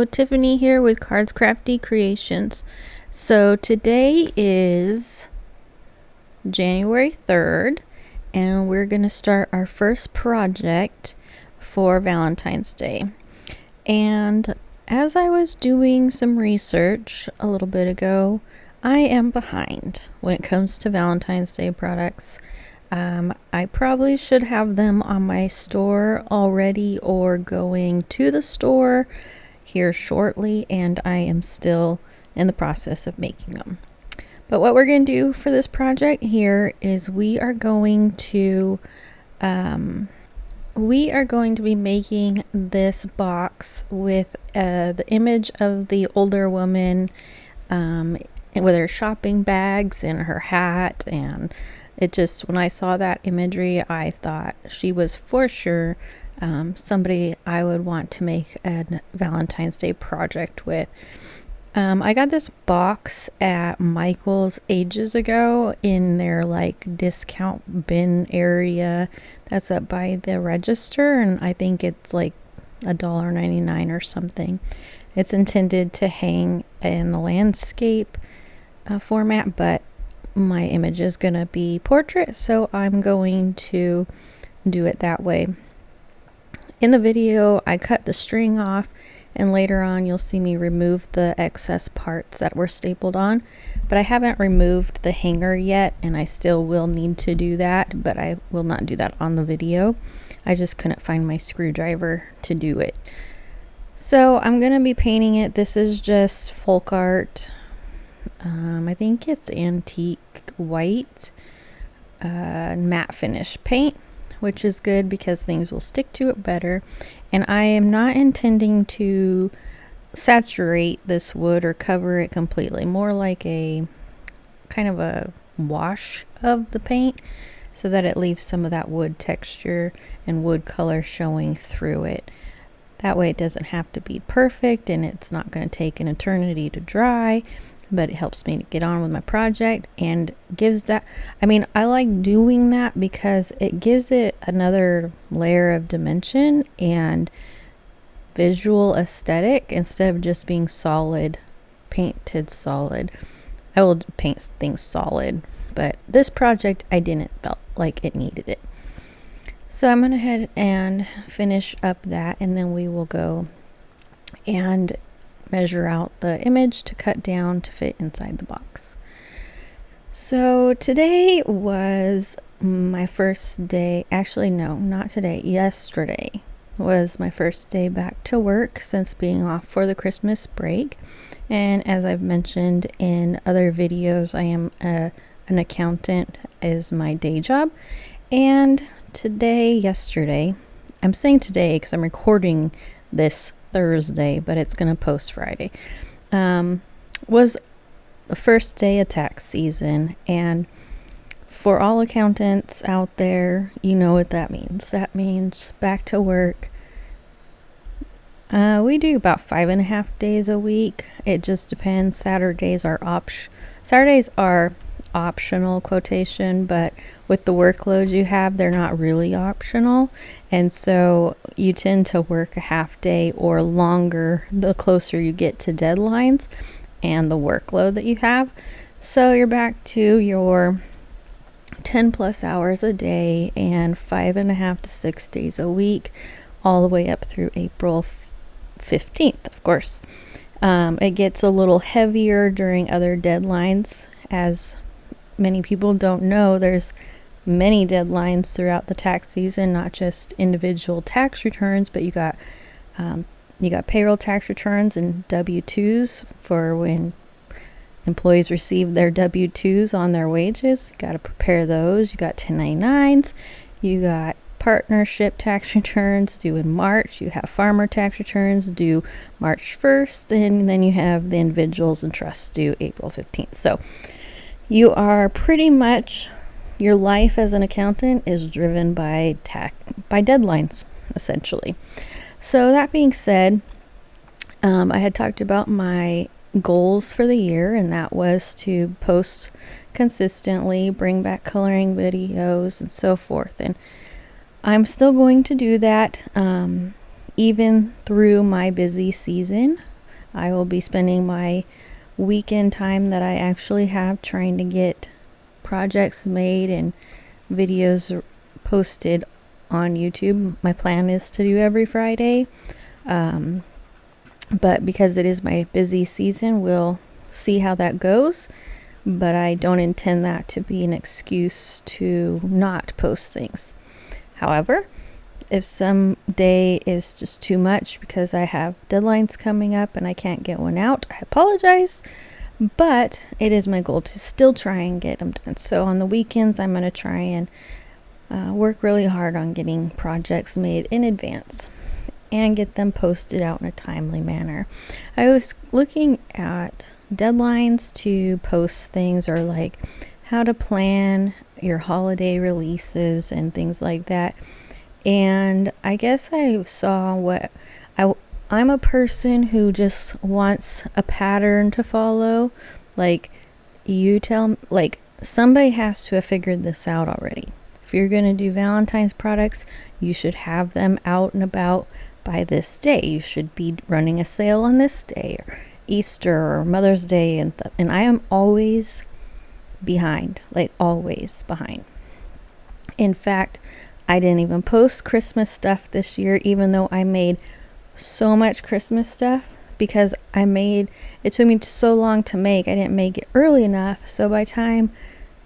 Hello, Tiffany here with Cards Crafty Creations. So today is January 3rd and we're going to start our first project for Valentine's Day. And as I was doing some research a little bit ago, I am behind when it comes to Valentine's Day products. I probably should have them on my store already or going to the store here shortly, and I am still in the process of making them. But what we're going to do for this project here is we are going to be making this box with the image of the older woman with her shopping bags and her hat, and it just, when I saw that imagery, I thought she was for sure somebody I would want to make a Valentine's Day project with. I got this box at Michael's ages ago in their like discount bin area that's up by the register, and I think it's like $1.99 or something. It's intended to hang in the landscape format, but my image is gonna be portrait, so I'm going to do it that way. In the video I cut the string off, and later on you'll see me remove the excess parts that were stapled on, but I haven't removed the hanger yet, and I still will need to do that, but I will not do that on the video. I just couldn't find my screwdriver to do it. So I'm gonna be painting it. This is just folk art. I think it's antique white matte finish paint, which is good because things will stick to it better. And I am not intending to saturate this wood or cover it completely, more like a kind of a wash of the paint so that it leaves some of that wood texture and wood color showing through it. That way it doesn't have to be perfect, and it's not going to take an eternity to dry, but it helps me to get on with my project and gives that, I like doing that because it gives it another layer of dimension and visual aesthetic instead of just being solid, painted solid. I will paint things solid, but this project I didn't felt like it needed it. So I'm gonna head and finish up that, and then we will go and measure out the image to cut down to fit inside the box. So today was my first day, actually no, not today, yesterday was my first day back to work since being off for the Christmas break. And as I've mentioned in other videos, I am an accountant is my day job. And yesterday, I'm saying today because I'm recording this Thursday, but it's gonna post Friday, was the first day of tax season. And for all accountants out there, you know what that means. That means back to work. We do about 5.5 days a week. It just depends. Saturdays are optional quotation, but with the workload you have, they're not really optional, and so you tend to work a half day or longer the closer you get to deadlines and the workload that you have. So you're back to your 10 plus hours a day and 5.5 to 6 days a week, all the way up through April 15th, of course. It gets a little heavier during other deadlines. As many people don't know, there's many deadlines throughout the tax season, not just individual tax returns, but you got payroll tax returns and W-2s for when employees receive their W-2s on their wages. You got to prepare those. You got 1099s. You got partnership tax returns due in March. You have farmer tax returns due March 1st, and then you have the individuals and trusts due April 15th. So you are pretty much, your life as an accountant is driven by deadlines, essentially. So that being said, I had talked about my goals for the year, and that was to post consistently, bring back coloring videos, and so forth. And I'm still going to do that even through my busy season. I will be spending my weekend time that I actually have trying to get projects made and videos posted on YouTube. My plan is to do every Friday. But because it is my busy season, we'll see how that goes. But I don't intend that to be an excuse to not post things. However, if some day is just too much because I have deadlines coming up and I can't get one out, I apologize. But it is my goal to still try and get them done. So on the weekends, I'm going to try and work really hard on getting projects made in advance and get them posted out in a timely manner. I was looking at deadlines to post things, or like how to plan your holiday releases and things like that. And I guess I saw what I'm a person who just wants a pattern to follow. Like somebody has to have figured this out already. If you're going to do Valentine's products, you should have them out and about by this day. You should be running a sale on this day, or Easter or Mother's Day, and I am always behind, like always behind. In fact, I didn't even post Christmas stuff this year, even though I made so much Christmas stuff, because it took me so long to make. I didn't make it early enough, so by the time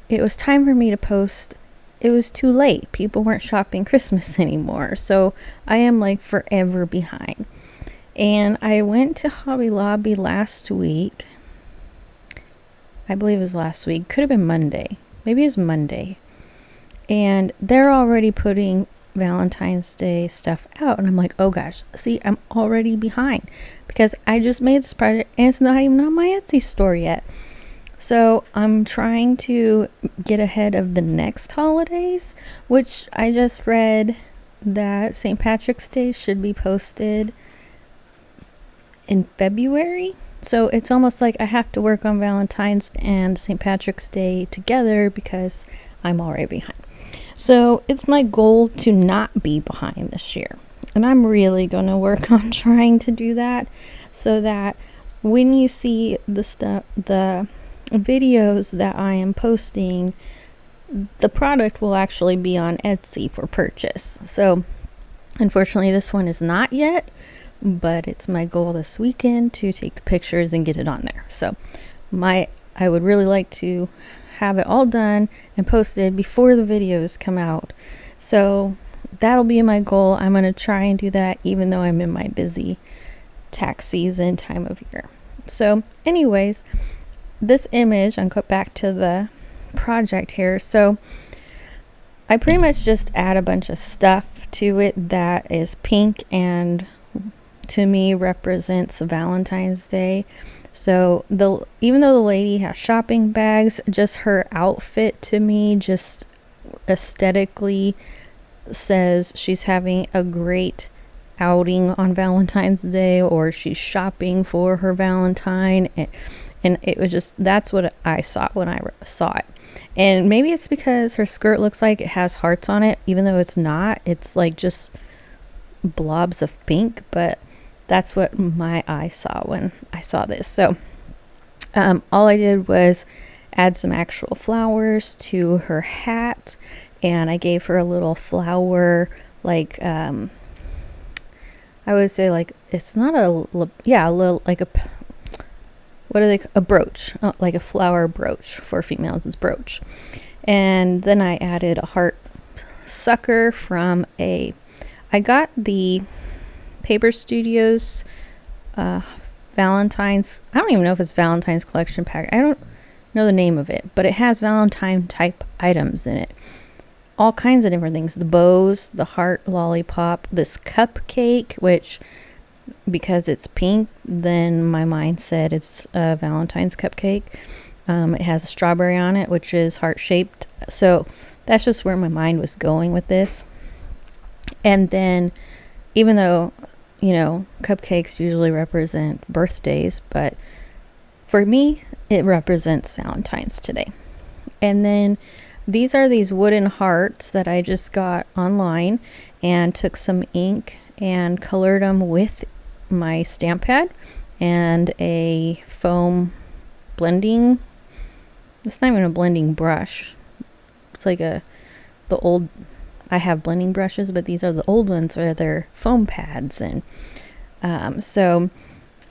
it was time for me to post, it was too late. People weren't shopping Christmas anymore, so I am like forever behind. And I went to Hobby Lobby last week. I believe it was last week. Could have been Monday. Maybe it's Monday. And they're already putting Valentine's Day stuff out. And I'm like, oh gosh, see, I'm already behind because I just made this project and it's not even on my Etsy store yet. So I'm trying to get ahead of the next holidays, which I just read that St. Patrick's Day should be posted in February. So it's almost like I have to work on Valentine's and St. Patrick's Day together because I'm already behind. So it's my goal to not be behind this year. And I'm really going to work on trying to do that so that when you see the videos that I am posting, the product will actually be on Etsy for purchase. So unfortunately this one is not yet, but it's my goal this weekend to take the pictures and get it on there. So I would really like to have it all done and posted before the videos come out. So that'll be my goal. I'm going to try and do that even though I'm in my busy tax season time of year. So anyways, this image, I'll go back to the project here. So I pretty much just add a bunch of stuff to it that is pink and to me represents Valentine's Day. So even though the lady has shopping bags, just her outfit to me just aesthetically says she's having a great outing on Valentine's Day, or she's shopping for her Valentine. And it was just, that's what I saw when I saw it. And maybe it's because her skirt looks like it has hearts on it, even though it's not. It's like just blobs of pink, but that's what my eye saw when I saw this. So all I did was add some actual flowers to her hat, and I gave her a little flower, like I would say, like, it's not a little, like a, what are they, a brooch, like a flower brooch. For females it's brooch. And then I added a heart sucker from I got the Paper Studios Valentine's, I don't even know if it's Valentine's collection pack. I don't know the name of it, but it has Valentine type items in it. All kinds of different things. The bows, the heart lollipop, this cupcake, which, because it's pink, then my mind said it's a Valentine's cupcake. It has a strawberry on it, which is heart shaped. So that's just where my mind was going with this. And then, even though, you know, cupcakes usually represent birthdays, but for me, it represents Valentine's today. And then these are these wooden hearts that I just got online and took some ink and colored them with my stamp pad. and a foam blending. It's not even a blending brush. It's like the old, I have blending brushes, but these are the old ones where they're foam pads. And so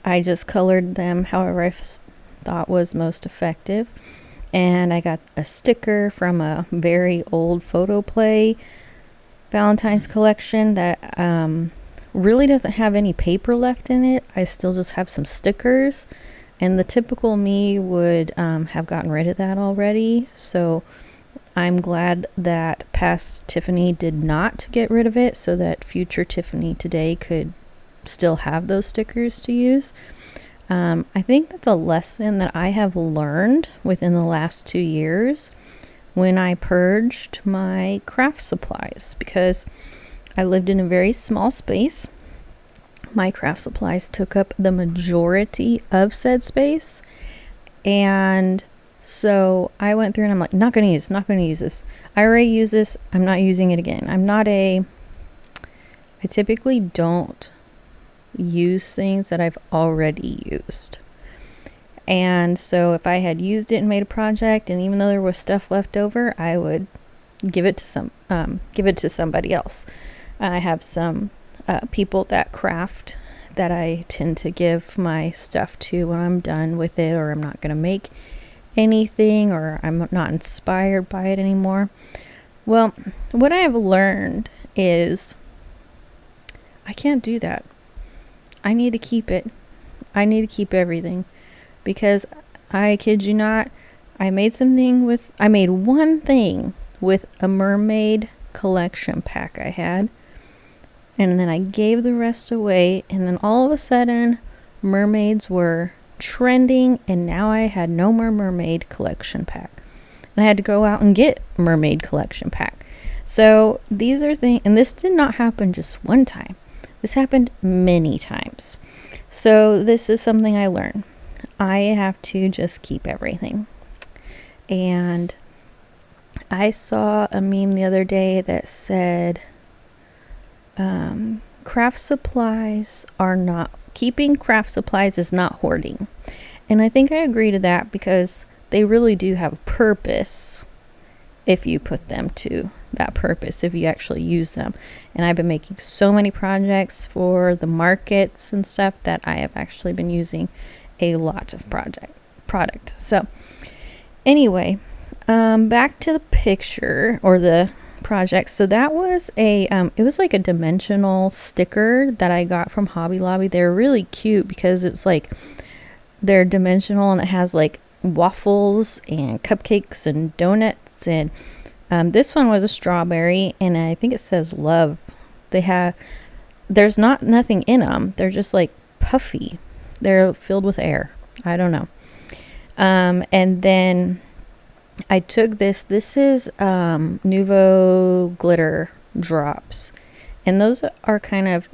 I just colored them however I thought was most effective. And I got a sticker from a very old PhotoPlay Valentine's collection that really doesn't have any paper left in it. I still just have some stickers, and the typical me would have gotten rid of that already. So I'm glad that past Tiffany did not get rid of it, so that future Tiffany today could still have those stickers to use. I think that's a lesson that I have learned within the last 2 years when I purged my craft supplies, because I lived in a very small space. My craft supplies took up the majority of said space, and so I went through and I'm like, not gonna use this. I already use this. I'm not using it again. I typically don't use things that I've already used. And so if I had used it and made a project, and even though there was stuff left over, I would give it to somebody else. I have some people that craft that I tend to give my stuff to when I'm done with it, or I'm not going to make anything, or I'm not inspired by it anymore. Well, what I have learned is I can't do that. I need to keep it. I need to keep everything, because I kid you not, I made one thing with a mermaid collection pack I had, and then I gave the rest away, and then all of a sudden mermaids were trending, and now I had no more mermaid collection pack, and I had to go out and get mermaid collection pack. So these are things, and this did not happen just one time. This happened many times. So this is something I learned. I have to just keep everything. And I saw a meme the other day that said, keeping craft supplies is not hoarding. And I think I agree to that, because they really do have a purpose if you put them to that purpose, if you actually use them. And I've been making so many projects for the markets and stuff that I have actually been using a lot of product. So anyway, back to the picture or the project. So that was it was like a dimensional sticker that I got from Hobby Lobby. They're really cute because it's like they're dimensional, and it has like waffles and cupcakes and donuts, and this one was a strawberry, and I think it says love. There's nothing in them. They're just like puffy. They're filled with air. I don't know. And then I took this is Nuvo glitter drops, and those are kind of,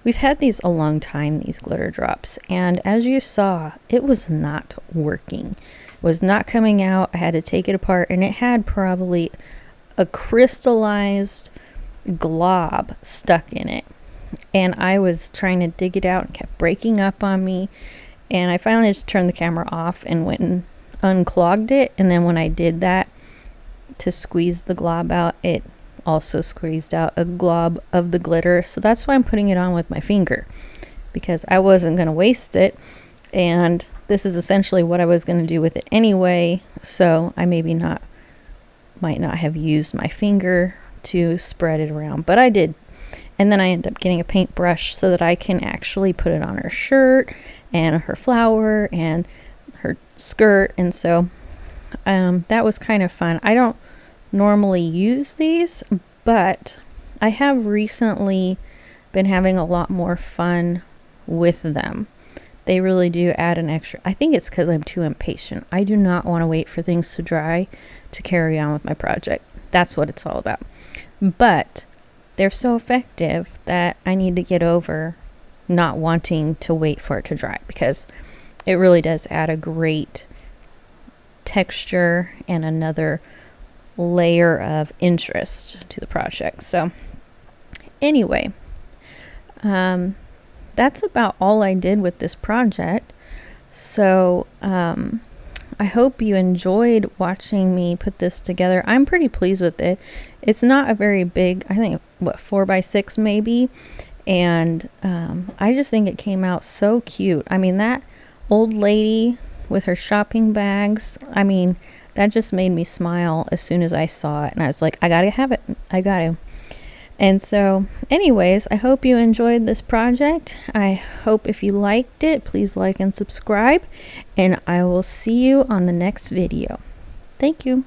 we've had these a long time, these glitter drops, and as you saw, it was not working. It was not coming out. I had to take it apart, and it had probably a crystallized glob stuck in it, and I was trying to dig it out and kept breaking up on me, and I finally just turned the camera off and went and unclogged it, and then when I did that to squeeze the glob out, it also squeezed out a glob of the glitter. So that's why I'm putting it on with my finger, because I wasn't going to waste it, and this is essentially what I was going to do with it anyway, so I might not have used my finger to spread it around, but I did. And then I end up getting a paintbrush so that I can actually put it on her shirt and her flower and her skirt, and so that was kind of fun. I don't normally use these, but I have recently been having a lot more fun with them. They really do add an extra. I think it's because I'm too impatient. I do not want to wait for things to dry to carry on with my project. That's what it's all about. But they're so effective that I need to get over not wanting to wait for it to dry, because it really does add a great texture and another layer of that's that's about all I did with this project. So I hope you enjoyed watching me put this together. I'm pretty pleased with it. It's not a very big, I think, what, 4x6 maybe, and I just think it came out so cute. I mean, that old lady with her shopping bags, I mean, that just made me smile as soon as I saw it, and I was like, I gotta have it. I gotta. And so anyways, I hope you enjoyed this project. I hope if you liked it, please like and subscribe, and I will see you on the next video. Thank you.